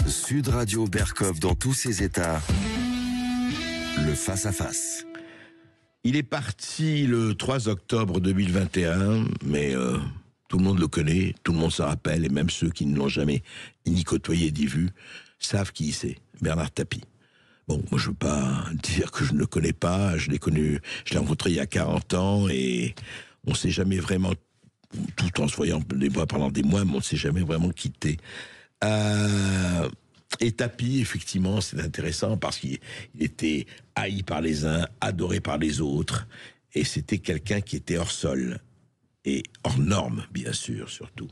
Sud Radio Berkov dans tous ses états. Le face-à-face. Il est parti le 3 octobre 2021, mais tout le monde le connaît, tout le monde s'en rappelle, et même ceux qui ne l'ont jamais ni côtoyé ni vu savent qui c'est, Bernard Tapie. Bon, moi je ne veux pas dire que je ne le connais pas, je l'ai rencontré il y a 40 ans, et on ne s'est jamais vraiment, tout en se voyant des mois pendant des mois, mais on ne s'est jamais vraiment quitté. Et Tapie, effectivement, c'est intéressant parce qu'il était haï par les uns, adoré par les autres, et c'était quelqu'un qui était hors sol et hors norme, bien sûr, surtout.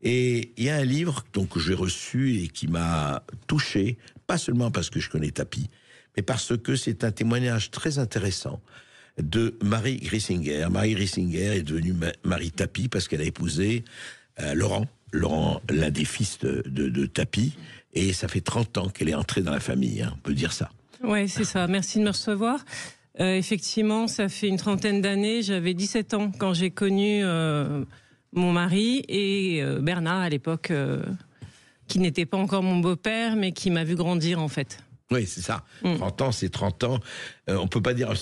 Et il y a un livre donc, que j'ai reçu et qui m'a touché, pas seulement parce que je connais Tapie, mais parce que c'est un témoignage très intéressant de Marie Grissinger. Marie Grissinger est devenue Marie Tapie parce qu'elle a épousé Laurent, l'un des fils de Tapie, et ça fait 30 ans qu'elle est entrée dans la famille, hein, on peut dire ça. Oui, c'est ça. Merci de me recevoir. Effectivement, ça fait une trentaine d'années. J'avais 17 ans quand j'ai connu mon mari et Bernard à l'époque, qui n'était pas encore mon beau-père, mais qui m'a vu grandir en fait. Oui, c'est ça. 30 ans, c'est 30 ans. On pourrait dire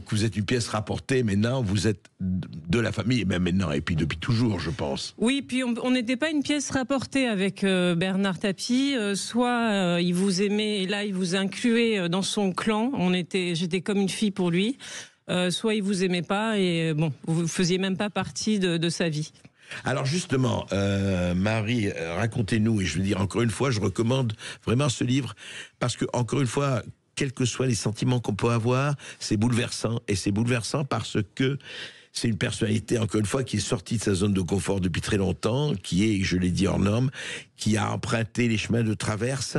que vous êtes une pièce rapportée, mais non, vous êtes de la famille, et même maintenant, et puis depuis toujours, je pense. Oui, puis on n'était pas une pièce rapportée avec Bernard Tapie. Soit il vous aimait, et là, il vous incluait dans son clan. J'étais comme une fille pour lui. Soit il vous aimait pas, et bon, vous faisiez même pas partie de sa vie. Alors justement, Marie, racontez-nous, et je veux dire encore une fois, je recommande vraiment ce livre, parce que encore une fois, quels que soient les sentiments qu'on peut avoir, c'est bouleversant, et c'est bouleversant parce que c'est une personnalité, encore une fois, qui est sortie de sa zone de confort depuis très longtemps, qui est, je l'ai dit, hors norme, qui a emprunté les chemins de traverse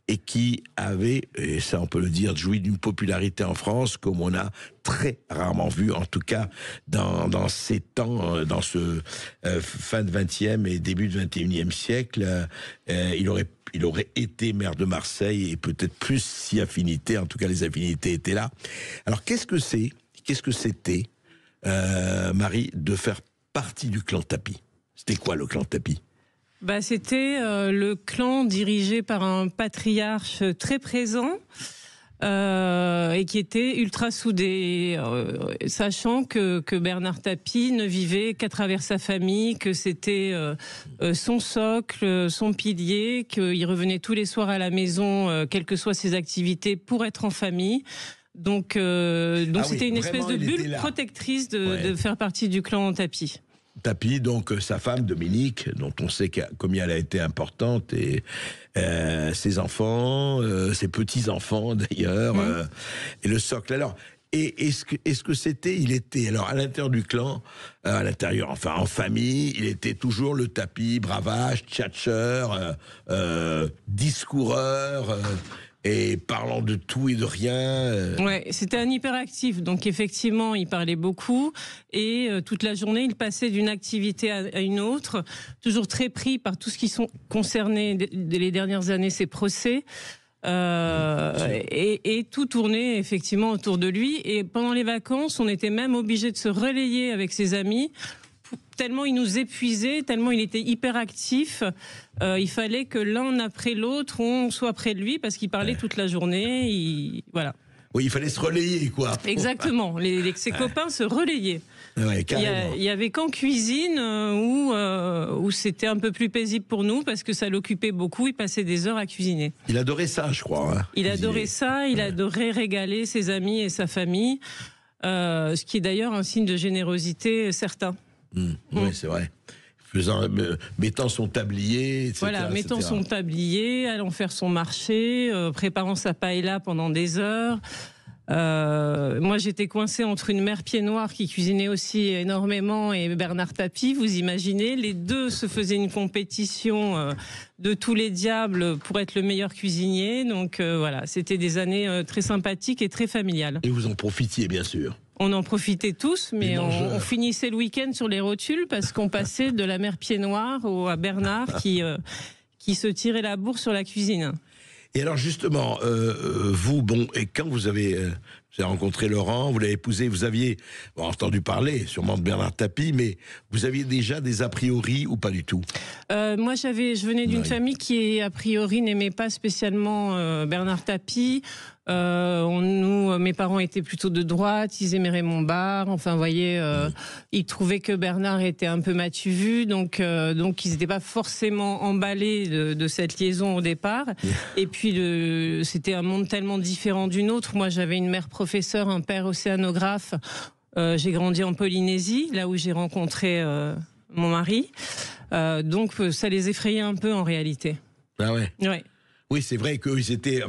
et qui avait, et ça on peut le dire, joui d'une popularité en France comme on a très rarement vu, en tout cas dans ces temps, dans ce fin de 20e et début du 21e siècle. Il aurait été maire de Marseille, et peut-être plus si affinité, en tout cas les affinités étaient là. Alors qu'est-ce que c'était Marie, de faire partie du clan Tapie? C'était quoi le clan Tapie? C'était le clan dirigé par un patriarche très présent et qui était ultra soudé, sachant que Bernard Tapie ne vivait qu'à travers sa famille, que c'était son socle, son pilier, qu'il revenait tous les soirs à la maison, quelles que soient ses activités, pour être en famille. Donc c'était une espèce de bulle protectrice de faire partie du clan Tapie. Tapie, donc sa femme Dominique, dont on sait combien elle a été importante, et ses enfants, ses petits-enfants d'ailleurs, et le socle. Alors, est-ce que il était, alors à l'intérieur du clan, en famille, il était toujours le Tapie, bravage, tchatcheur, discoureur, et parlant de tout et de rien. Ouais, c'était un hyperactif, donc effectivement, il parlait beaucoup, et toute la journée, il passait d'une activité à une autre, toujours très pris par tout ce qui sont concernés les dernières années, ses procès. Et tout tournait effectivement autour de lui. Et pendant les vacances, on était même obligé de se relayer avec ses amis, tellement il nous épuisait, tellement il était hyperactif. Il fallait que l'un après l'autre, on soit près de lui, parce qu'il parlait toute la journée. Voilà. Oui, il fallait se relayer, quoi. Exactement. Ses copains se relayaient. Ouais, il y avait qu'en cuisine où c'était un peu plus paisible pour nous, parce que ça l'occupait beaucoup. Il passait des heures à cuisiner. Il adorait ça, je crois. Hein, il adorait ça. Il adorait régaler ses amis et sa famille. Ce qui est d'ailleurs un signe de générosité certain. Oui, c'est vrai. Mettant son tablier, etc. Voilà, mettant son tablier, allant faire son marché, préparant sa paella pendant des heures. Moi, j'étais coincée entre une mère pied-noir qui cuisinait aussi énormément et Bernard Tapie. Vous imaginez, les deux se faisaient une compétition de tous les diables pour être le meilleur cuisinier. Donc voilà, c'était des années très sympathiques et très familiales. Et vous en profitiez, bien sûr. On en profitait tous, mais on finissait le week-end sur les rotules, parce qu'on passait de la mère pied-noir à Bernard qui se tirait la bourre sur la cuisine. Et alors justement, vous, et quand vous avez Vous avez rencontré Laurent, vous l'avez épousé, vous aviez entendu parler sûrement de Bernard Tapie, mais vous aviez déjà des a priori ou pas du tout? Moi, je venais d'une famille qui, a priori, n'aimait pas spécialement Bernard Tapie. Mes parents étaient plutôt de droite, ils aimaient Raymond Barre. Enfin, vous voyez, ils trouvaient que Bernard était un peu matu vu, donc ils n'étaient pas forcément emballés de cette liaison au départ. Et puis, c'était un monde tellement différent du nôtre. Moi, j'avais une mère professeure, un père océanographe. J'ai grandi en Polynésie, là où j'ai rencontré mon mari. Donc, ça les effrayait un peu en réalité. Ah ouais. Ouais. Oui, c'est vrai qu'ils étaient,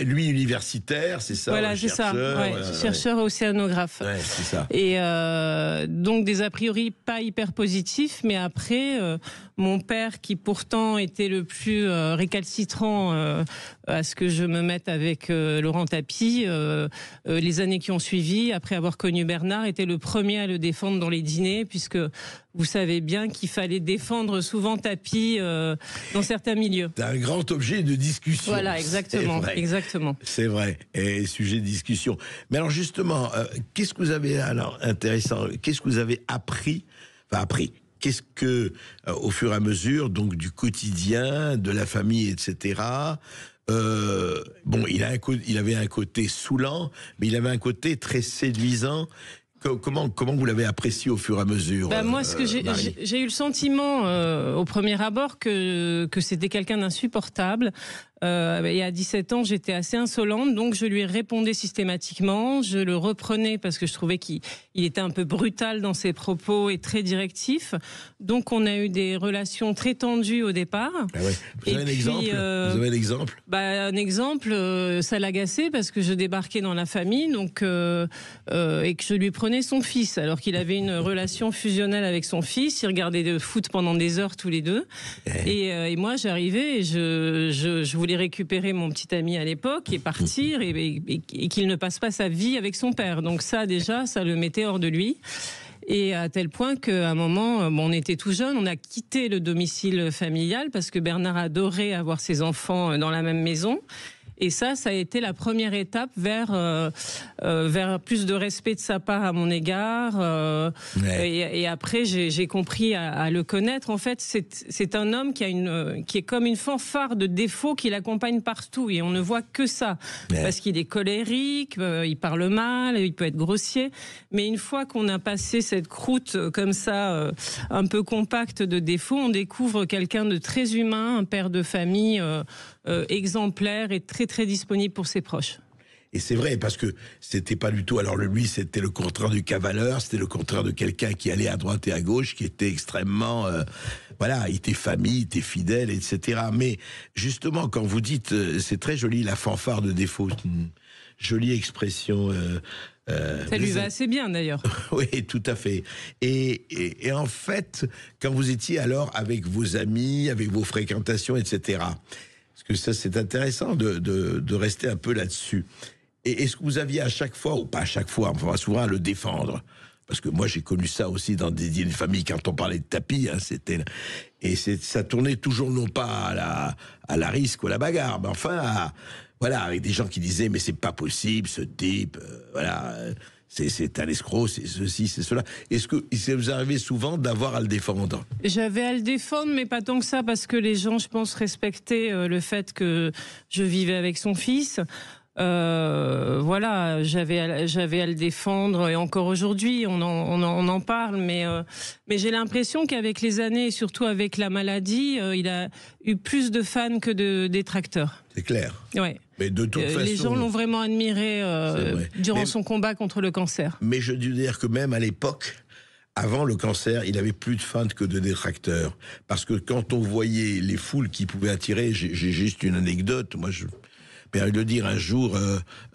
lui universitaire, c'est ça. Voilà, c'est ça. Ouais, chercheur océanographe. Ouais, c'est ça. Et donc des a priori pas hyper positifs, mais après, mon père, qui pourtant était le plus récalcitrant à ce que je me mette avec Laurent Tapie, les années qui ont suivi, après avoir connu Bernard, était le premier à le défendre dans les dîners, puisque vous savez bien qu'il fallait défendre souvent Tapie dans certains milieux. C'est un grand objet de discussion. Voilà, exactement. C'est vrai, et sujet de discussion. Mais alors justement, qu'est-ce que vous avez, alors intéressant, qu'est-ce que vous avez appris, qu'est-ce que, au fur et à mesure, donc du quotidien, de la famille, etc., il avait un côté saoulant, mais il avait un côté très séduisant. Comment vous l'avez apprécié au fur et à mesure? Moi, j'ai eu le sentiment au premier abord que c'était quelqu'un d'insupportable. Et à 17 ans, j'étais assez insolente, donc je lui répondais systématiquement. Je le reprenais parce que je trouvais qu'il était un peu brutal dans ses propos et très directif. Donc on a eu des relations très tendues au départ. Ah ouais. Vous avez un exemple? Un exemple, ça l'agaçait parce que je débarquais dans la famille, donc et que je lui prenais son fils, alors qu'il avait une relation fusionnelle avec son fils. Ils regardaient le foot pendant des heures tous les deux. Et moi, j'arrivais et je voulais récupérer mon petit ami à l'époque et partir et qu'il ne passe pas sa vie avec son père. Donc ça, déjà, ça le mettait hors de lui. Et à tel point qu'à un moment, on était tout jeune, on a quitté le domicile familial parce que Bernard adorait avoir ses enfants dans la même maison. Et ça a été la première étape vers plus de respect de sa part à mon égard. Et après, j'ai compris à le connaître. En fait, c'est un homme qui est comme une fanfare de défauts qui l'accompagne partout. Et on ne voit que ça. Parce qu'il est colérique, il parle mal, il peut être grossier. Mais une fois qu'on a passé cette croûte comme ça, un peu compacte de défauts, on découvre quelqu'un de très humain, un père de famille exemplaire et très très disponible pour ses proches. Et c'est vrai, parce que c'était pas du tout... Alors lui, c'était le contraire du cavaleur, c'était le contraire de quelqu'un qui allait à droite et à gauche, qui était extrêmement... il était famille, il était fidèle, etc. Mais justement, quand vous dites... c'est très joli, la fanfare de défaut. Une jolie expression... ça lui va assez bien, d'ailleurs. Oui, tout à fait. Et en fait, quand vous étiez alors avec vos amis, avec vos fréquentations, etc., parce que ça, c'est intéressant de rester un peu là-dessus. Et est-ce que vous aviez à chaque fois, ou pas à chaque fois, enfin souvent à le défendre? Parce que moi, j'ai connu ça aussi dans des dîners de famille, quand on parlait de Tapie, ça tournait toujours non pas à la risque ou à la bagarre, mais enfin, avec des gens qui disaient, mais c'est pas possible, ce type, c'est un escroc, c'est ceci, c'est cela. Est-ce que ça vous arrivait souvent d'avoir à le défendre? J'avais à le défendre, mais pas tant que ça, parce que les gens, je pense, respectaient le fait que je vivais avec son fils. J'avais à le défendre, et encore aujourd'hui, on en parle, mais j'ai l'impression qu'avec les années, et surtout avec la maladie, il a eu plus de fans que de détracteurs. C'est clair. Ouais. Mais de toute façon, les gens l'ont vraiment admiré durant son combat contre le cancer. Mais je dois dire que même à l'époque, avant le cancer, il avait plus de fans que de détracteurs. Parce que quand on voyait les foules qu'il pouvait attirer, j'ai juste une anecdote, moi je permets de le dire, un jour,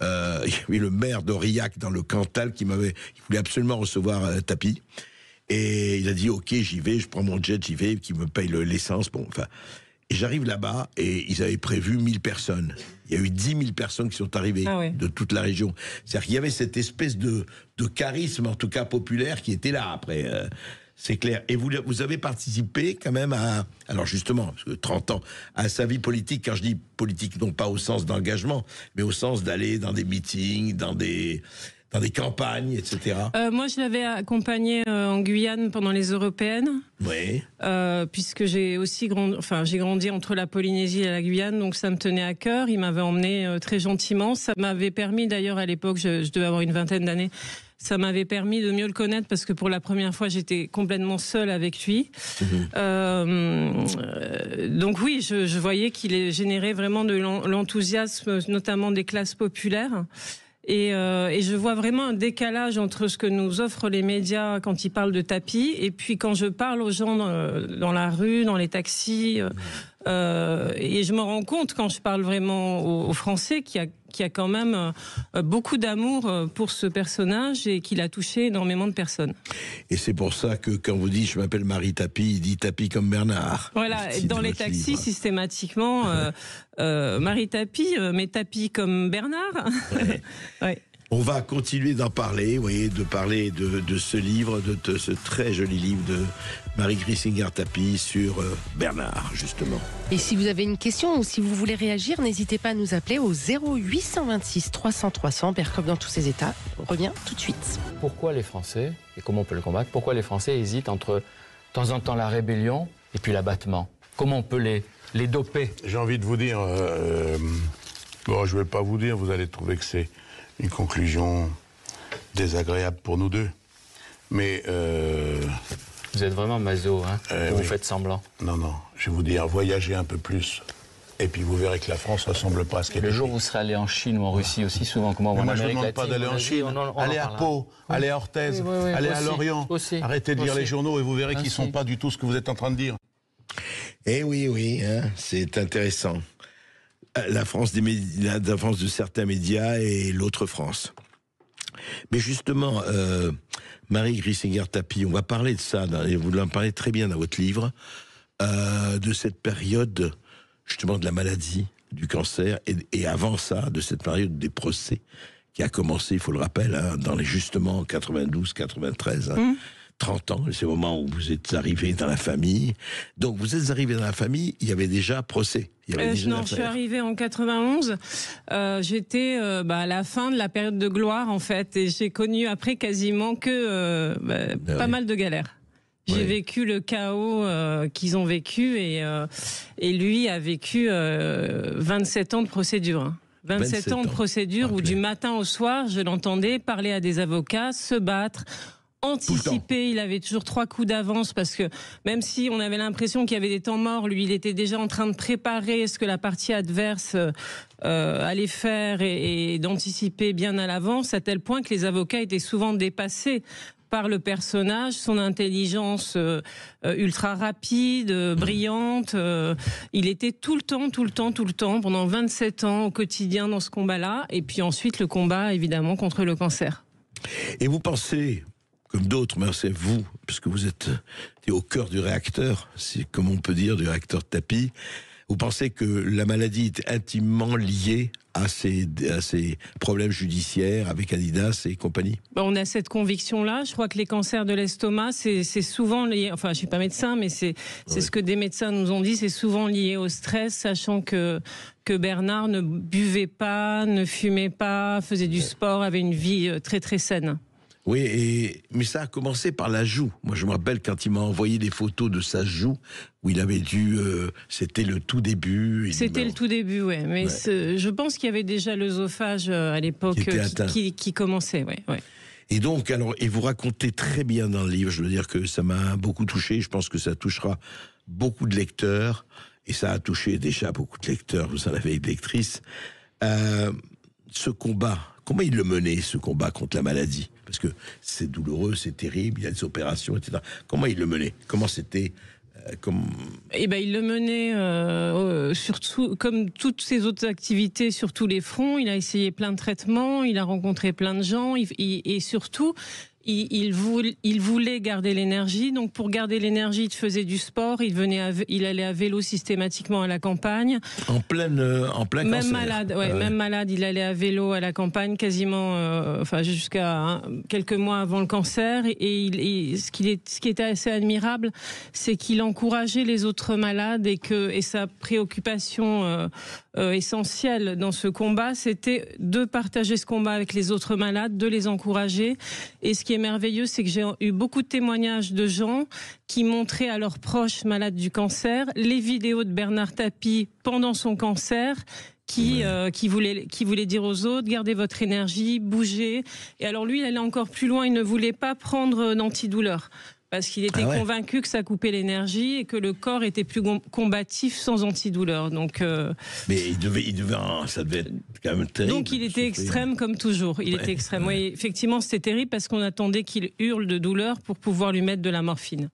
il y avait le maire d'Aurillac dans le Cantal il voulait absolument recevoir Tapie. Et il a dit, ok, j'y vais, je prends mon jet, j'y vais, qui me paye l'essence, Et j'arrive là-bas et ils avaient prévu 1000 personnes. Il y a eu 10 000 personnes qui sont arrivées de toute la région. C'est-à-dire qu'il y avait cette espèce de charisme, en tout cas populaire, qui était là après. C'est clair. Et vous avez participé quand même à, alors justement, parce que 30 ans, à sa vie politique. Quand je dis politique, non pas au sens d'engagement, mais au sens d'aller dans des meetings, dans des campagnes, etc. Moi, je l'avais accompagné en Guyane pendant les européennes. Oui. Puisque j'ai aussi j'ai grandi entre la Polynésie et la Guyane, donc ça me tenait à cœur. Il m'avait emmené très gentiment. Ça m'avait permis, d'ailleurs, à l'époque, je devais avoir une vingtaine d'années, ça m'avait permis de mieux le connaître parce que pour la première fois, j'étais complètement seule avec lui. Donc oui, je voyais qu'il générait vraiment de l'enthousiasme, notamment des classes populaires. Et je vois vraiment un décalage entre ce que nous offrent les médias quand ils parlent de tapis et puis quand je parle aux gens dans la rue, dans les taxis. Et je me rends compte quand je parle vraiment aux Français qu'il y a quand même beaucoup d'amour pour ce personnage et qu'il a touché énormément de personnes. Et c'est pour ça que quand vous dites « je m'appelle Marie Tapie », il dit « Tapie comme Bernard ». Voilà, dans les taxis, systématiquement, Marie Tapie, mais Tapie comme Bernard. Ouais. Ouais. On va continuer d'en parler, vous voyez, de parler de ce livre, de ce très joli livre de Marie Grissinger-Tapie sur Bernard, justement. Et si vous avez une question ou si vous voulez réagir, n'hésitez pas à nous appeler au 0826 300 300. Bercoq dans tous ses états revient tout de suite. Pourquoi les Français, et comment on peut le combattre, pourquoi les Français hésitent entre, de temps en temps, la rébellion et puis l'abattement? Comment on peut les doper? J'ai envie de vous dire, bon, je ne vais pas vous dire, vous allez trouver que c'est une conclusion désagréable pour nous deux. Mais... Vous êtes vraiment maso, hein, vous oui. faites semblant. Non, je vais vous dire, voyagez un peu plus. Et puis vous verrez que la France ne ressemble pas à ce qu'elle est. Le jour où vous serez allé en Chine ou en Russie aussi souvent, comment moi je ne demande pas d'aller en Chine. Allez à Pau, allez à Orthez, allez à Lorient. Arrêtez de lire les journaux et vous verrez qu'ils ne sont pas du tout ce que vous êtes en train de dire. Eh oui, hein, c'est intéressant. La France de certains médias et l'autre France. Mais justement, Marie Grissinger-Tapie, on va parler de ça, et vous en parlez très bien dans votre livre, de cette période, justement, de la maladie, du cancer, et avant ça, de cette période des procès, qui a commencé, il faut le rappeler, hein, dans les justement 92, 93, hein, 30 ans, c'est le moment où vous êtes arrivé dans la famille. Donc, vous êtes arrivé dans la famille, il y avait déjà procès. Non, je suis arrivée en 91. J'étais à la fin de la période de gloire, en fait, et j'ai connu après quasiment que pas mal de galères. J'ai vécu le chaos qu'ils ont vécu, et lui a vécu 27 ans de procédure. Hein. 27 ans de procédure où du matin au soir, je l'entendais parler à des avocats, se battre, anticiper. Il avait toujours 3 coups d'avance parce que même si on avait l'impression qu'il y avait des temps morts, lui, il était déjà en train de préparer ce que la partie adverse allait faire et d'anticiper bien à l'avance, à tel point que les avocats étaient souvent dépassés par le personnage, son intelligence ultra rapide, brillante. Il était tout le temps, pendant 27 ans au quotidien dans ce combat-là. Et puis ensuite, le combat, évidemment, contre le cancer. Et vous pensez, comme d'autres, mais c'est vous, parce que vous êtes au cœur du réacteur, c'est comme on peut dire, du réacteur de Tapie, vous pensez que la maladie est intimement liée à ces problèmes judiciaires avec Adidas et compagnie? On a cette conviction-là. Je crois que les cancers de l'estomac, c'est souvent lié, enfin je ne suis pas médecin, mais c'est ce que des médecins nous ont dit, c'est souvent lié au stress, sachant que Bernard ne buvait pas, ne fumait pas, faisait du sport, avait une vie très très saine. Oui, mais ça a commencé par la joue. Moi, je me rappelle quand il m'a envoyé des photos de sa joue, où il avait dû... c'était le tout début. C'était le tout début, oui. Mais je pense qu'il y avait déjà l'œsophage à l'époque qui commençait, ouais. Et donc, et vous racontez très bien dans le livre, je veux dire que ça m'a beaucoup touché, je pense que ça touchera beaucoup de lecteurs, et ça a touché déjà beaucoup de lecteurs, vous en avez des lectrices. Ce combat, comment il le menait, ce combat contre la maladie? Parce que c'est douloureux, c'est terrible, il y a des opérations, etc. Comment il le menait? Comment c'était il le menait surtout, comme toutes ses autres activités, sur tous les fronts. Il a essayé plein de traitements, il a rencontré plein de gens, et surtout, il voulait garder l'énergie. Donc, pour garder l'énergie, il faisait du sport. Il allait à vélo systématiquement à la campagne. En plein Même cancer. malade, même malade, il allait à vélo à la campagne quasiment, jusqu'à quelques mois avant le cancer. Et ce qui était assez admirable, c'est qu'il encourageait les autres malades et sa préoccupation essentielle dans ce combat, c'était de partager ce combat avec les autres malades, de les encourager. Et ce qui est merveilleux, c'est que j'ai eu beaucoup de témoignages de gens qui montraient à leurs proches malades du cancer les vidéos de Bernard Tapie pendant son cancer, qui voulait dire aux autres, gardez votre énergie, bougez. Et alors lui, il allait encore plus loin, il ne voulait pas prendre d'antidouleur. Parce qu'il était convaincu que ça coupait l'énergie et que le corps était plus combatif sans antidouleur. Donc, mais ça devait être quand même terrible. Donc il était extrême comme toujours. Il était extrême. Oui, effectivement, c'était terrible parce qu'on attendait qu'il hurle de douleur pour pouvoir lui mettre de la morphine.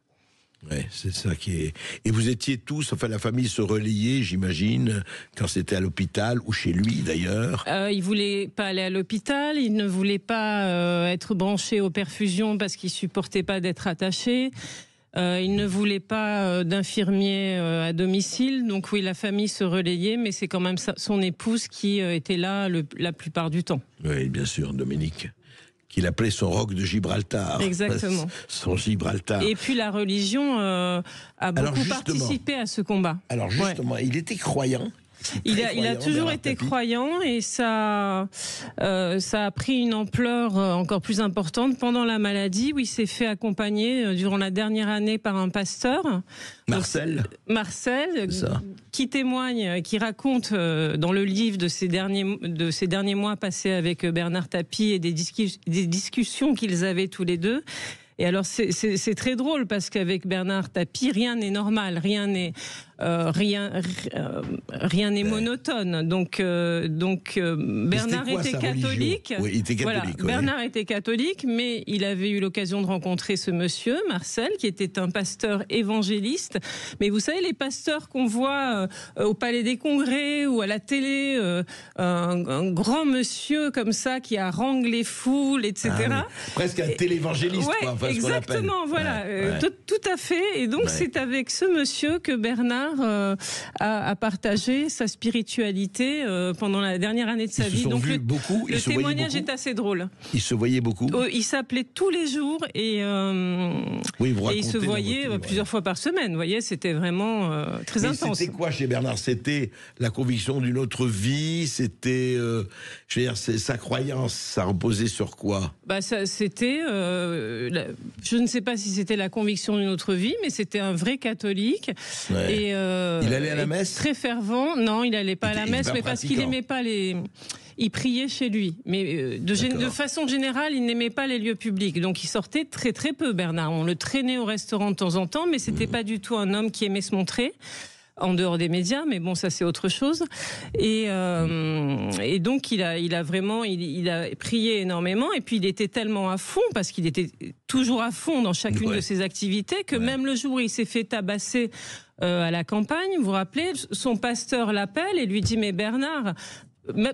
Ouais, c'est ça qui est. Et vous étiez tous, enfin la famille se relayait, j'imagine, quand c'était à l'hôpital ou chez lui d'ailleurs. Il voulait pas aller à l'hôpital, il ne voulait pas être branché aux perfusions parce qu'il supportait pas d'être attaché. Il ne voulait pas d'infirmier à domicile, donc oui, la famille se relayait, mais c'est quand même son épouse qui était là la plupart du temps. Oui, bien sûr, Dominique. Qu'il appelait son roc de Gibraltar. Exactement. Son Gibraltar. Et puis la religion a beaucoup participé à ce combat. Alors justement, il était croyant. Il a toujours été croyant et ça a pris une ampleur encore plus importante pendant la maladie où il s'est fait accompagner durant la dernière année par un pasteur. Marcel, qui témoigne, qui raconte dans le livre de ces derniers mois passés avec Bernard Tapie et des discussions qu'ils avaient tous les deux. Et alors c'est très drôle parce qu'avec Bernard Tapie, rien n'est normal, rien n'est monotone. Donc Bernard était catholique. Oui, il était catholique. Voilà, Bernard était catholique, mais il avait eu l'occasion de rencontrer ce monsieur, Marcel, qui était un pasteur évangéliste. Mais vous savez, les pasteurs qu'on voit au Palais des Congrès ou à la télé, un grand monsieur comme ça qui harangue les foules, etc. Ah, oui. Presque un télévangéliste, quoi. Enfin, exactement, voilà, tout à fait. Et donc c'est avec ce monsieur que Bernard a partagé sa spiritualité pendant la dernière année de sa vie. Donc le témoignage est assez drôle. Il se voyait beaucoup. Il s'appelait tous les jours et il se voyait plusieurs fois par semaine. Vous voyez, c'était vraiment très intense. C'était quoi chez Bernard? C'était la conviction d'une autre vie. C'était, je veux dire, sa croyance. Ça reposait sur quoi? C'était, je ne sais pas si c'était la conviction d'une autre vie, mais c'était un vrai catholique. Ouais. Et il allait à la messe? Très fervent. Non, il n'allait pas à la messe, mais parce qu'il n'aimait pas il priait chez lui. Mais de façon générale, il n'aimait pas les lieux publics. Donc il sortait très très peu, Bernard. On le traînait au restaurant de temps en temps, mais c'était pas du tout un homme qui aimait se montrer en dehors des médias, mais bon, ça c'est autre chose. Et donc il a prié énormément, et puis il était tellement à fond, parce qu'il était toujours à fond dans chacune de ses activités, que même le jour où il s'est fait tabasser à la campagne, vous vous rappelez, son pasteur l'appelle et lui dit: mais Bernard,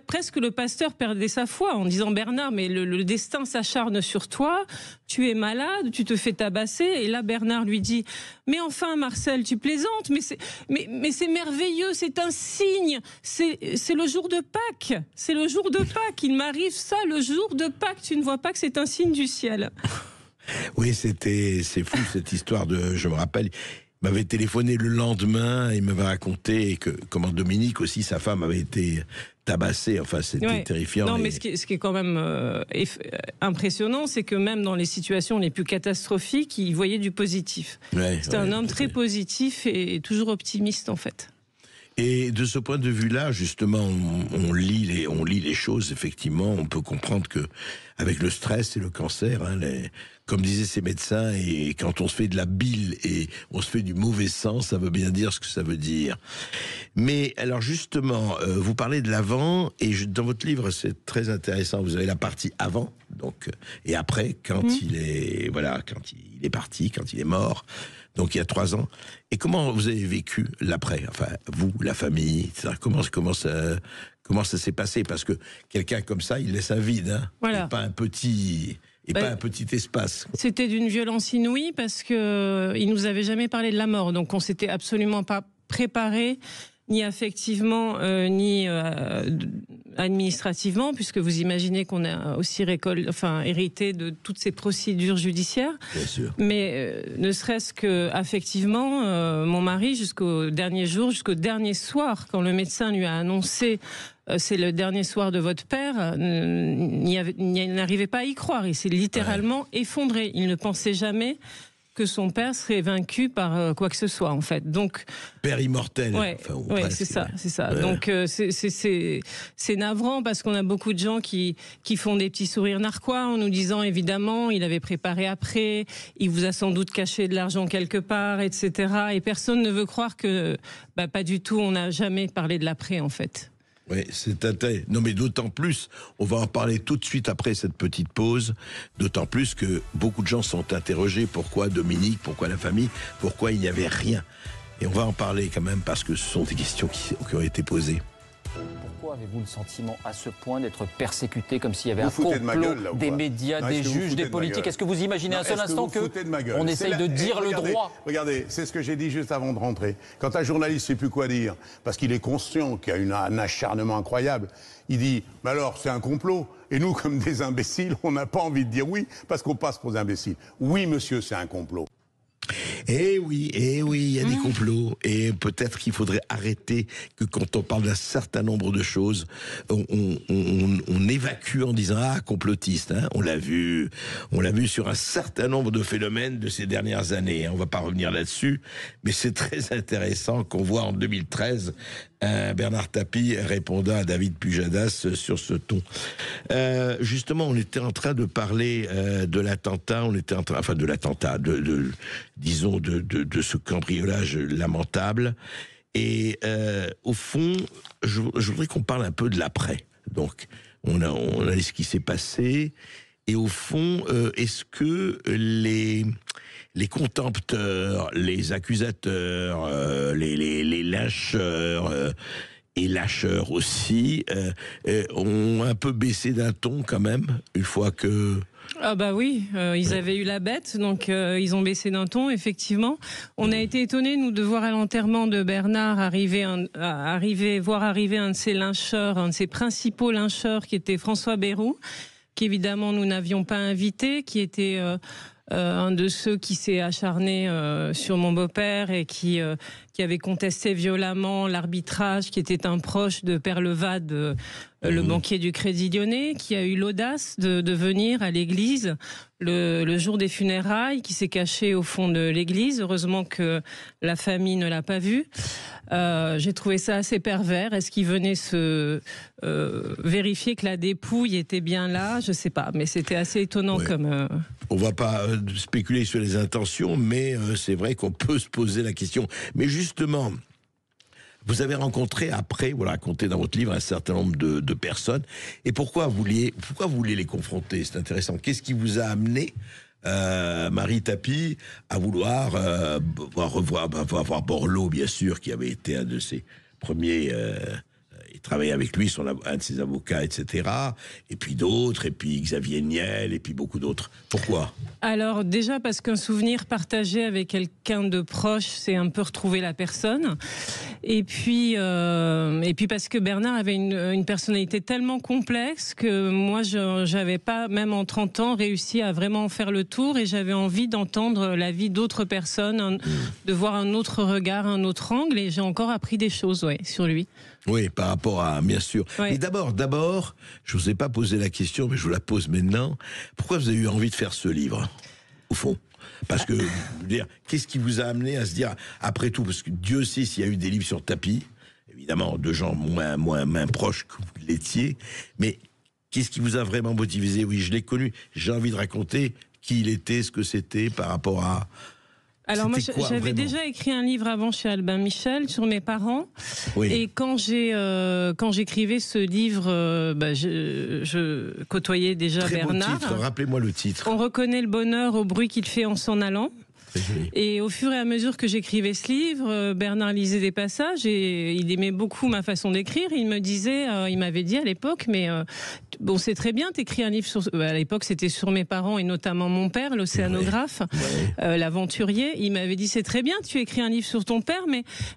presque le pasteur perdait sa foi en disant: Bernard, mais le destin s'acharne sur toi, tu es malade, tu te fais tabasser. Et là Bernard lui dit: mais enfin Marcel, tu plaisantes, mais c'est merveilleux, c'est un signe, c'est le jour de Pâques, c'est le jour de Pâques, il m'arrive ça le jour de Pâques, tu ne vois pas que c'est un signe du ciel? Oui, c'est fou cette histoire je me rappelle. Il m'avait téléphoné le lendemain, il m'avait raconté comment Dominique aussi, sa femme, avait été tabassée. Enfin, c'était terrifiant. Non, mais ce qui est quand même impressionnant, c'est que même dans les situations les plus catastrophiques, il voyait du positif. C'était un homme très positif et toujours optimiste, en fait. Et de ce point de vue-là, justement, on lit les choses, effectivement. On peut comprendre que avec le stress et le cancer, comme disaient ces médecins, et quand on se fait de la bile et on se fait du mauvais sang, ça veut bien dire ce que ça veut dire. Mais alors justement, vous parlez de l'avant, et dans votre livre, c'est très intéressant. Vous avez la partie avant, donc, et après, quand il est parti, quand il est mort. Donc il y a 3 ans. Et comment vous avez vécu l'après? Enfin, vous, la famille, etc. Comment ça s'est passé? Parce que quelqu'un comme ça, il laisse un vide. Voilà. Et pas un petit et pas un petit espace. C'était d'une violence inouïe parce qu'il nous avait jamais parlé de la mort, donc on s'était absolument pas préparé, ni affectivement, ni administrativement, puisque vous imaginez qu'on a aussi hérité de toutes ces procédures judiciaires. Bien sûr. Mais ne serait-ce que affectivement, mon mari, jusqu'au dernier jour, jusqu'au dernier soir, quand le médecin lui a annoncé c'est le dernier soir de votre père, il n'arrivait pas à y croire. Il s'est littéralement effondré. Il ne pensait jamais que son père serait vaincu par quoi que ce soit, en fait. Donc, père immortel. Ouais, c'est ça. Ouais. Donc c'est navrant parce qu'on a beaucoup de gens qui font des petits sourires narquois en nous disant évidemment il avait préparé après, il vous a sans doute caché de l'argent quelque part, etc. Et personne ne veut croire que pas du tout. On n'a jamais parlé de l'après, en fait. Oui, c'est intéressant. Non, mais d'autant plus, on va en parler tout de suite après cette petite pause, d'autant plus que beaucoup de gens sont interrogés. Pourquoi Dominique? Pourquoi la famille? Pourquoi il n'y avait rien? Et on va en parler quand même parce que ce sont des questions qui ont été posées. Pourquoi avez-vous le sentiment à ce point d'être persécuté comme s'il y avait Vous un foutez de ma complot gueule, là, ou des pas? médias, Non, des est-ce que vous juges, foutez des de ma politiques? gueule? Est-ce que vous imaginez un seul instant que on essaye de dire le droit? Regardez, c'est ce que j'ai dit juste avant de rentrer. Quand un journaliste ne sait plus quoi dire, parce qu'il est conscient qu'il y a un acharnement incroyable, il dit « mais alors, c'est un complot ». Et nous, comme des imbéciles, on n'a pas envie de dire oui, parce qu'on passe pour des imbéciles. Oui, monsieur, c'est un complot. Eh oui, il y a des complots. Et peut-être qu'il faudrait arrêter que quand on parle d'un certain nombre de choses, on évacue en disant « ah, complotiste hein ». On l'a vu sur un certain nombre de phénomènes de ces dernières années. On va pas revenir là-dessus, mais c'est très intéressant qu'on voit en 2013 Bernard Tapie répondant à David Pujadas sur ce ton. Justement, on était en train de parler de l'attentat, disons de ce cambriolage lamentable. Et au fond, je voudrais qu'on parle un peu de l'après. Donc, on a ce qui s'est passé. Et au fond, est-ce que les contempteurs, les accusateurs, les lâcheurs et lâcheurs aussi ont un peu baissé d'un ton quand même, une fois que... Ah bah oui, ils avaient eu la bête, donc ils ont baissé d'un ton, effectivement. On a été étonnés, nous, de voir à l'enterrement de Bernard voir arriver un de ses lyncheurs, un de ses principaux lyncheurs, qui était François Bayrou, qu'évidemment nous n'avions pas invité, qui était un de ceux qui s'est acharné sur mon beau-père et qui avait contesté violemment l'arbitrage, qui était un proche de Père Levade, le banquier du Crédit Lyonnais, qui a eu l'audace de venir à l'église le jour des funérailles, qui s'est caché au fond de l'église. Heureusement que la famille ne l'a pas vu. J'ai trouvé ça assez pervers. Est-ce qu'il venait se vérifier que la dépouille était bien là? Je sais pas, mais c'était assez étonnant comme... On va pas spéculer sur les intentions, mais c'est vrai qu'on peut se poser la question. Mais justement, vous avez rencontré après, vous le racontez dans votre livre, un certain nombre de personnes. Et pourquoi vous vouliez les confronter? C'est intéressant. Qu'est-ce qui vous a amené, Marie Tapie, à vouloir voir Borloo, bien sûr, qui avait été un de ses premiers... il travaillait avec lui, un de ses avocats, etc. Et puis d'autres, et puis Xavier Niel, et puis beaucoup d'autres. Pourquoi? Alors déjà parce qu'un souvenir partagé avec quelqu'un de proche, c'est un peu retrouver la personne. Et puis parce que Bernard avait une personnalité tellement complexe que moi, j'avais pas, même en 30 ans, réussi à vraiment faire le tour, et j'avais envie d'entendre la vie d'autres personnes, de voir un autre regard, un autre angle, et j'ai encore appris des choses sur lui. Oui, par rapport à, bien sûr. Oui. Et d'abord, je ne vous ai pas posé la question, mais je vous la pose maintenant. Pourquoi vous avez eu envie de faire ce livre, au fond? Parce que, je veux dire, qu'est-ce qui vous a amené à se dire, après tout, parce que Dieu sait s'il y a eu des livres sur Tapie, évidemment, de gens moins proches que vous l'étiez, mais qu'est-ce qui vous a vraiment motivé? Oui, je l'ai connu, j'ai envie de raconter qui il était, ce que c'était par rapport à... Alors moi, j'avais déjà écrit un livre avant chez Albin Michel sur mes parents. Oui. Et quand j'écrivais ce livre, je côtoyais déjà Bernard. Très bon titre, rappelez-moi le titre. On reconnaît le bonheur au bruit qu'il fait en s'en allant. C'est joli. Et au fur et à mesure que j'écrivais ce livre, Bernard lisait des passages et il aimait beaucoup ma façon d'écrire. Il me disait, il m'avait dit à l'époque, mais bon, c'est très bien, t'écris un livre sur... à l'époque, c'était sur mes parents et notamment mon père, l'océanographe, l'aventurier. Il m'avait dit, c'est très bien, tu écris un livre sur ton père,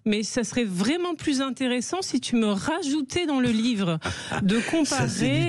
mais ça serait vraiment plus intéressant si tu me rajoutais dans le livre de comparer...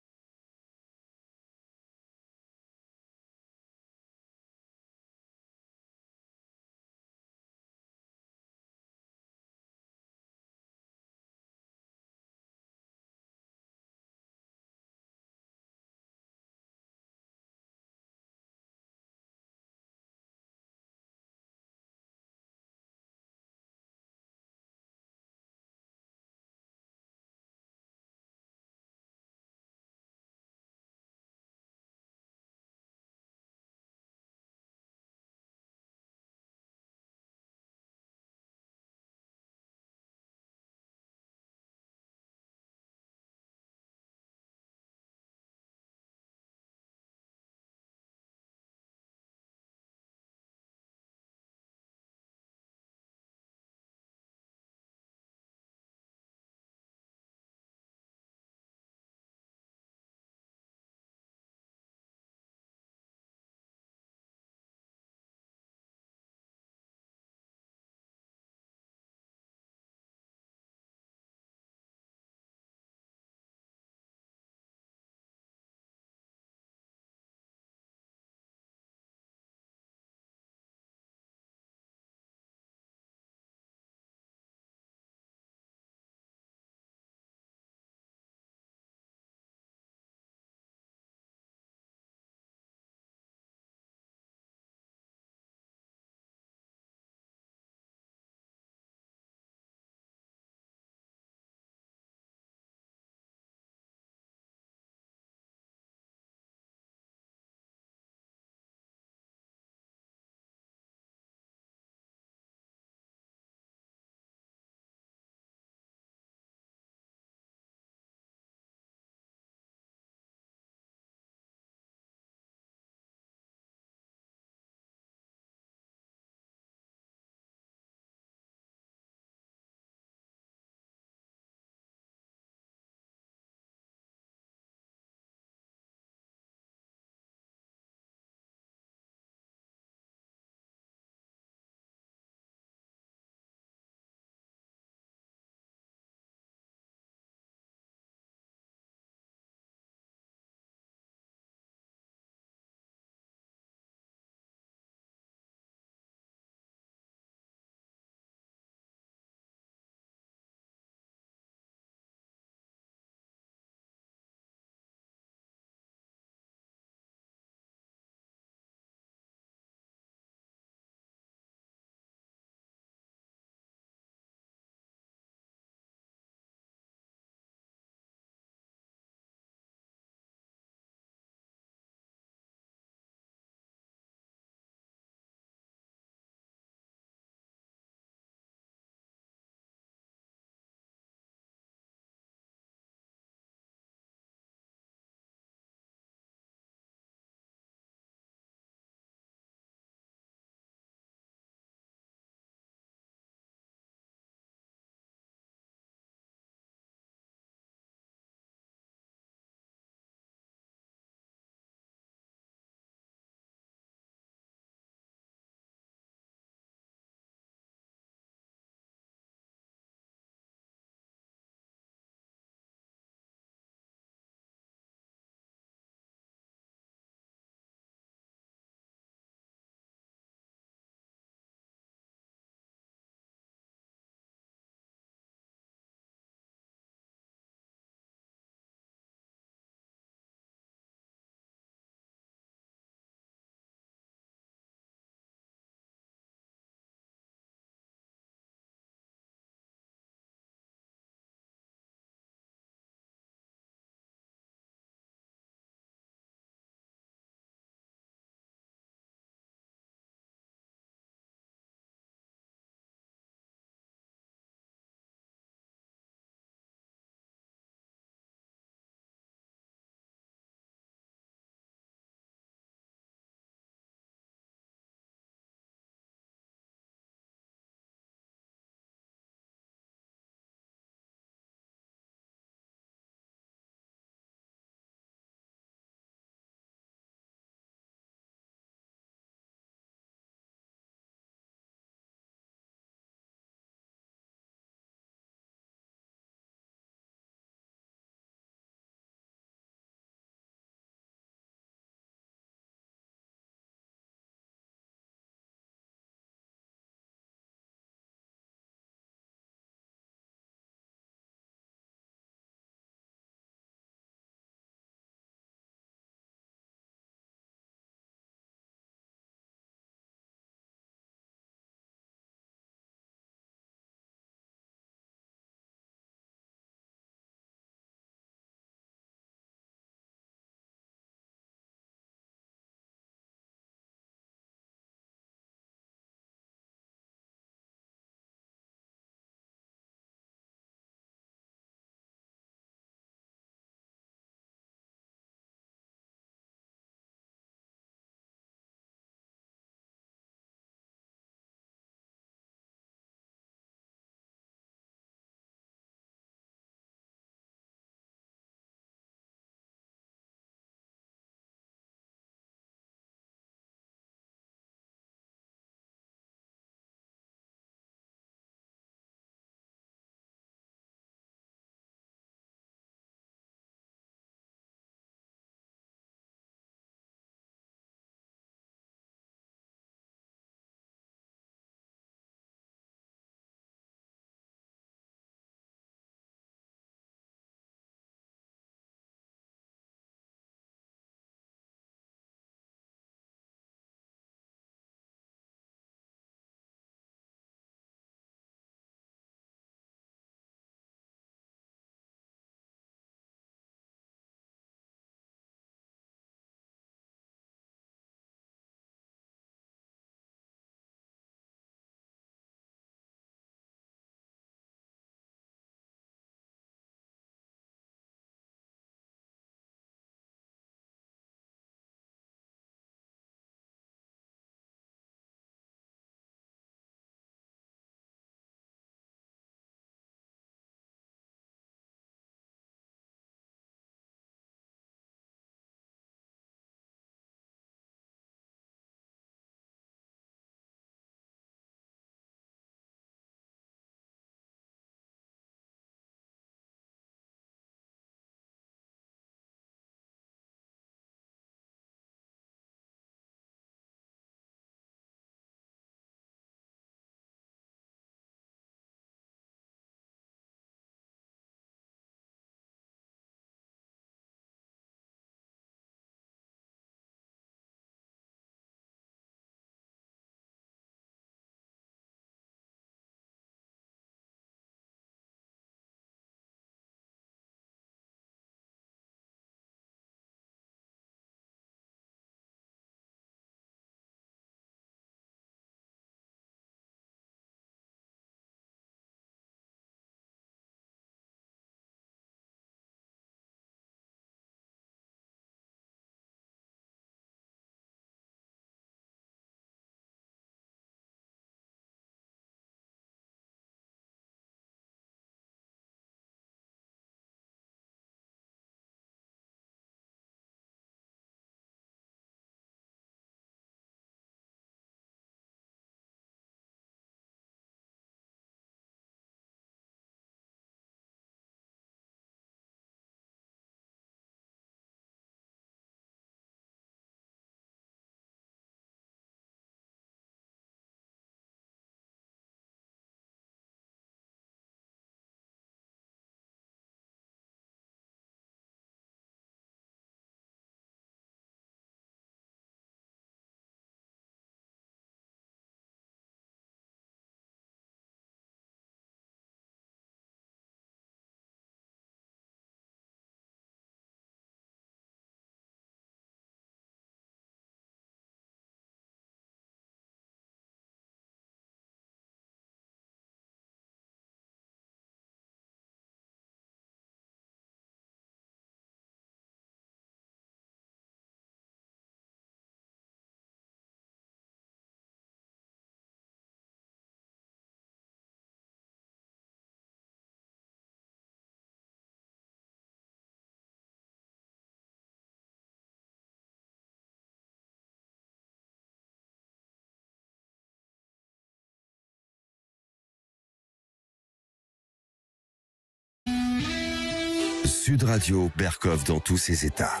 Sud Radio, Berkoff dans tous ses états.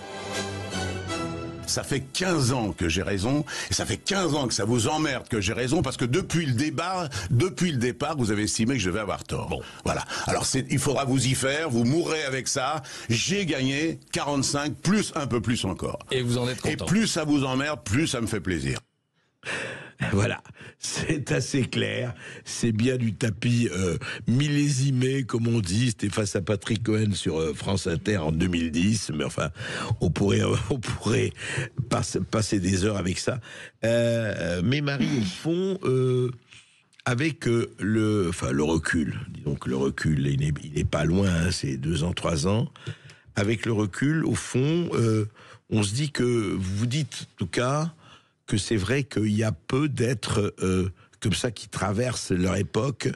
Ça fait 15 ans que j'ai raison, et ça fait 15 ans que ça vous emmerde que j'ai raison, parce que depuis le départ, vous avez estimé que je devais avoir tort. Bon, voilà. Alors il faudra vous y faire, vous mourrez avec ça. J'ai gagné 45, plus un peu plus encore. Et vous en êtes content. Et plus ça vous emmerde, plus ça me fait plaisir. Voilà, c'est assez clair. C'est bien du tapis millésimé, comme on dit. C'était face à Patrick Cohen sur France Inter en 2010. Mais enfin, on pourrait passer des heures avec ça. Mais Marie, au fond, avec le recul, disons que le recul, il n'est pas loin, hein, c'est 2 ans, 3 ans. Avec le recul, au fond, on se dit que, vous vous dites, en tout cas, que c'est vrai qu'il y a peu d'êtres comme ça qui traversent leur époque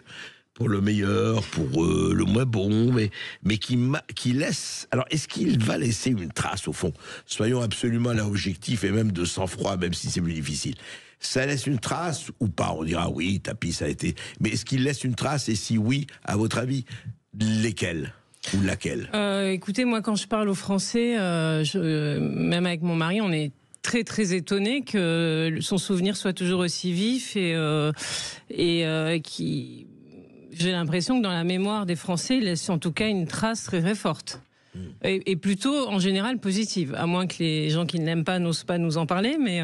pour le meilleur, pour le moins bon, mais qui laissent... Alors, est-ce qu'il va laisser une trace, au fond? Soyons absolument là objectifs et même de sang-froid, même si c'est plus difficile. Ça laisse une trace ou pas? On dira oui, Tapie, ça a été... Mais est-ce qu'il laisse une trace? Et si oui, à votre avis, lesquels? Ou laquelle? Écoutez, moi, quand je parle aux Français, même avec mon mari, on est très très étonné que son souvenir soit toujours aussi vif et qui, j'ai l'impression que dans la mémoire des Français, il laisse en tout cas une trace très très forte. Et plutôt en général positive, à moins que les gens qui ne l'aiment pas n'osent pas nous en parler, mais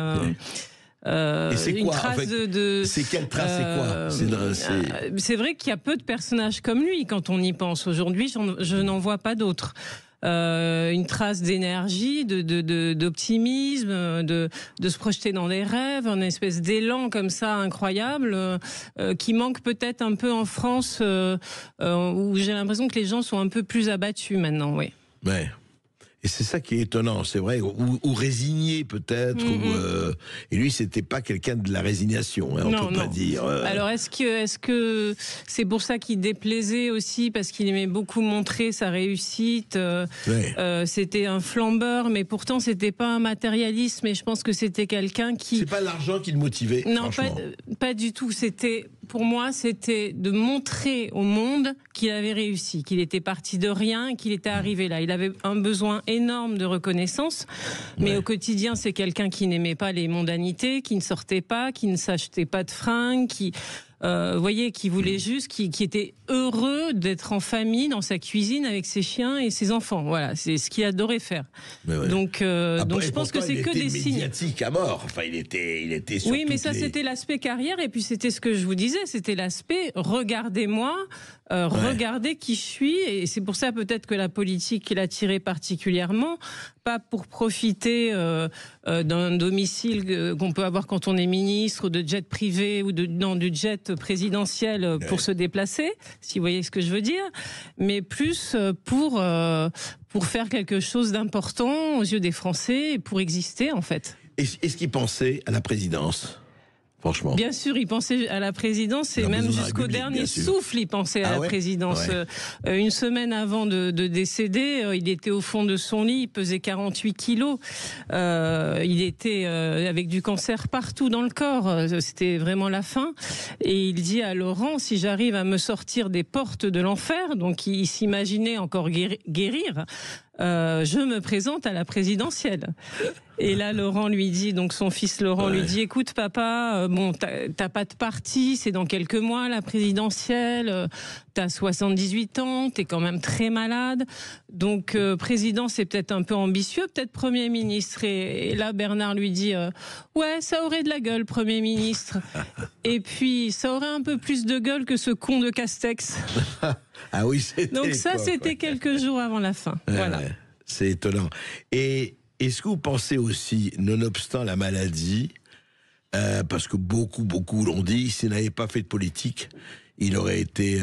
et c'est une quoi, trace en fait, c'est quelle trace, c'est quoi? C'est vrai qu'il y a peu de personnages comme lui quand on y pense. Aujourd'hui, je n'en vois pas d'autres. Une trace d'énergie, d'optimisme, de se projeter dans des rêves, une espèce d'élan comme ça incroyable, qui manque peut-être un peu en France, où j'ai l'impression que les gens sont un peu plus abattus maintenant, oui. Ouais. Et c'est ça qui est étonnant, c'est vrai, ou résigné peut-être, et lui c'était pas quelqu'un de la résignation, hein, on peut pas dire. Alors est-ce que c'est pour ça qu'il déplaisait aussi, parce qu'il aimait beaucoup montrer sa réussite, c'était un flambeur, mais pourtant c'était pas un matérialiste, mais je pense que c'était quelqu'un qui... C'est pas l'argent qui le motivait, non, franchement. pas du tout, pour moi c'était de montrer au monde qu'il avait réussi, qu'il était parti de rien, qu'il était arrivé là. Il avait un besoin énorme de reconnaissance, mais au quotidien, c'est quelqu'un qui n'aimait pas les mondanités, qui ne sortait pas, qui ne s'achetait pas de fringues, qui voulait juste, qui était heureux d'être en famille, dans sa cuisine, avec ses chiens et ses enfants. Voilà, c'est ce qu'il adorait faire. Donc je pense que c'est que des signes. Il était médiatique à mort. Enfin, il était sur oui, mais ça, c'était l'aspect carrière, et puis c'était ce que je vous disais, c'était l'aspect regardez-moi, regardez qui je suis, et c'est pour ça peut-être que la politique l'attirait particulièrement, pas pour profiter d'un domicile qu'on peut avoir quand on est ministre, ou de jet privé, ou du jet présidentiel pour se déplacer, si vous voyez ce que je veux dire, mais plus pour faire quelque chose d'important aux yeux des Français, et pour exister en fait. Est-ce qu'il pensait à la présidence ? Franchement. Bien sûr, il pensait à la présidence, et même jusqu'au dernier souffle, il pensait à la présidence. Une semaine avant de décéder, il était au fond de son lit, il pesait 48 kilos. Il était avec du cancer partout dans le corps. C'était vraiment la fin. Et il dit à Laurent, si j'arrive à me sortir des portes de l'enfer, donc il s'imaginait encore guérir, je me présente à la présidentielle. Et là, Laurent lui dit, donc son fils Laurent lui dit, écoute papa, bon, t'as pas de parti, c'est dans quelques mois la présidentielle, t'as 78 ans, t'es quand même très malade, donc président c'est peut-être un peu ambitieux, peut-être Premier ministre. Et là Bernard lui dit, ouais, ça aurait de la gueule Premier ministre, et puis ça aurait un peu plus de gueule que ce con de Castex. Ah oui, c'était donc ça, c'était quelques jours avant la fin. Voilà. C'est étonnant. Et est-ce que vous pensez aussi, nonobstant la maladie, parce que beaucoup l'ont dit, s'il n'avait pas fait de politique, il aurait été,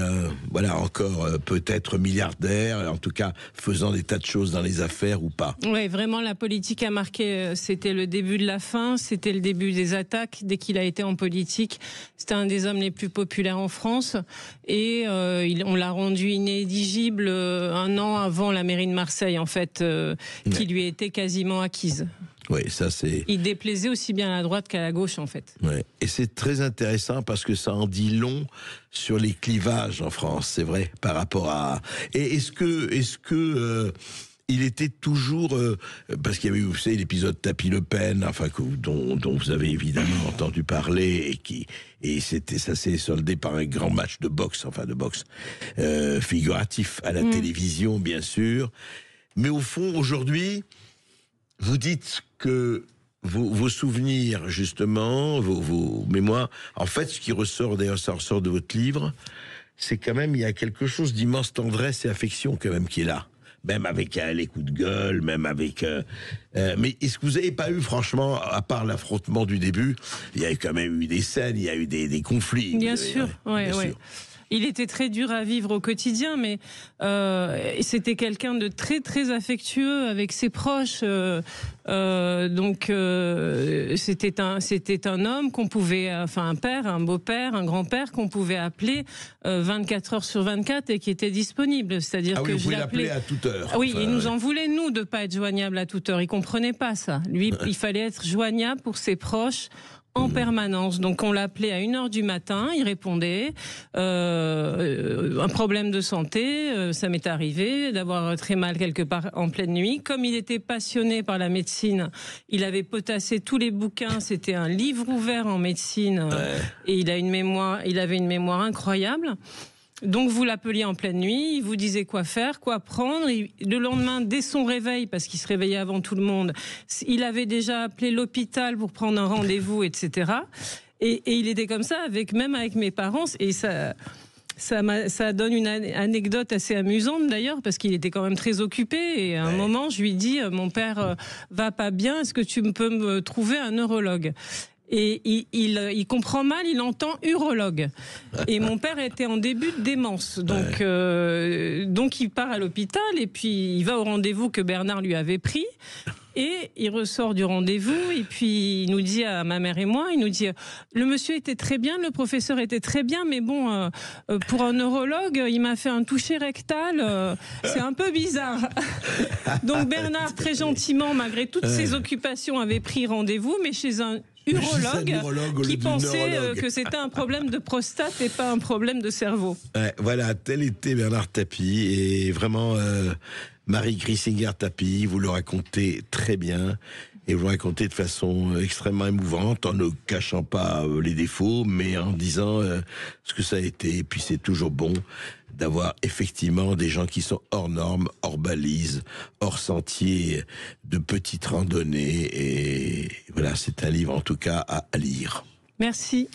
encore peut-être milliardaire, en tout cas faisant des tas de choses dans les affaires ou pas. Oui, vraiment, la politique a marqué, c'était le début de la fin, c'était le début des attaques. Dès qu'il a été en politique, c'était un des hommes les plus populaires en France, et on l'a rendu inéligible 1 an avant la mairie de Marseille, en fait, qui lui était quasiment acquise. Oui, ça c'est... Il déplaisait aussi bien à la droite qu'à la gauche, en fait. Ouais. Et c'est très intéressant parce que ça en dit long sur les clivages en France, c'est vrai, par rapport à... Et est-ce que il était toujours... parce qu'il y avait eu, vous savez, l'épisode Tapie-Le Pen, enfin, dont vous avez évidemment entendu parler, ça s'est soldé par un grand match de boxe, figuratif à la télévision, bien sûr. Mais au fond, aujourd'hui, vous dites que vos souvenirs, justement, vos mémoires, en fait, ce qui ressort, d'ailleurs, ça ressort de votre livre, c'est quand même, il y a quelque chose d'immense tendresse et affection, quand même, qui est là. Même avec les coups de gueule, même avec... mais est-ce que vous n'avez pas eu, franchement, à part l'affrontement du début, il y a quand même eu des scènes, il y a eu des conflits. Bien sûr, oui. Il était très dur à vivre au quotidien, mais c'était quelqu'un de très très affectueux avec ses proches. Donc c'était un homme qu'on pouvait, enfin un père, un beau-père, un grand-père qu'on pouvait appeler 24 heures sur 24 et qui était disponible. C'est-à-dire que vous je pouvez l'appelais l'appeler à toute heure. Oui, il nous en voulait nous de pas être joignable à toute heure. Il comprenait pas ça. Lui, il fallait être joignable pour ses proches. En permanence. Donc on l'appelait à 1h du matin, il répondait. Un problème de santé, ça m'est arrivé d'avoir très mal quelque part en pleine nuit. Comme il était passionné par la médecine, il avait potassé tous les bouquins. C'était un livre ouvert en médecine et il avait une mémoire incroyable. Donc vous l'appeliez en pleine nuit, il vous disait quoi faire, quoi prendre. Le lendemain, dès son réveil, parce qu'il se réveillait avant tout le monde, il avait déjà appelé l'hôpital pour prendre un rendez-vous, etc. Et il était comme ça, même avec mes parents. Et ça donne une anecdote assez amusante d'ailleurs, parce qu'il était quand même très occupé. Et à un moment, je lui dis, mon père va pas bien, est-ce que tu peux me trouver un neurologue ? Et il comprend mal, il entend urologue. Et mon père était en début de démence. Donc il part à l'hôpital et puis il va au rendez-vous que Bernard lui avait pris. Et il ressort du rendez-vous et puis il nous dit à ma mère et moi, il nous dit le monsieur était très bien, le professeur était très bien, mais bon, pour un neurologue, il m'a fait un toucher rectal, c'est un peu bizarre. Donc Bernard, très gentiment, malgré toutes ses occupations, avait pris rendez-vous, mais chez un urologue qui pensait que c'était un problème de prostate et pas un problème de cerveau. Voilà, tel était Bernard Tapie et vraiment Marie Grissinger-Tapie, vous le racontez très bien et vous le racontez de façon extrêmement émouvante en ne cachant pas les défauts mais en disant ce que ça a été. Et puis c'est toujours bon d'avoir effectivement des gens qui sont hors normes, hors balises, hors sentiers, de petites randonnées. Et voilà, c'est un livre en tout cas à lire. Merci.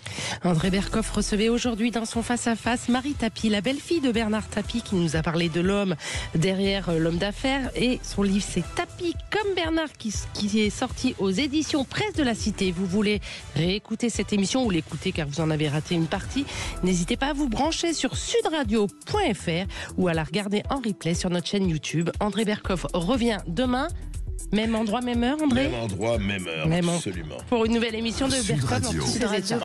André Berkoff recevait aujourd'hui dans son face-à-face Marie Tapie, la belle-fille de Bernard Tapie, qui nous a parlé de l'homme derrière l'homme d'affaires. Et son livre, c'est Tapie comme Bernard, qui est sorti aux éditions Presse de la Cité. Vous voulez réécouter cette émission ou l'écouter car vous en avez raté une partie, n'hésitez pas à vous brancher sur sudradio.fr ou à la regarder en replay sur notre chaîne YouTube. André Berkoff revient demain. Même endroit, même heure, André ? Même endroit, même heure, absolument. Pour une nouvelle émission de Berkoff dans tous ses états.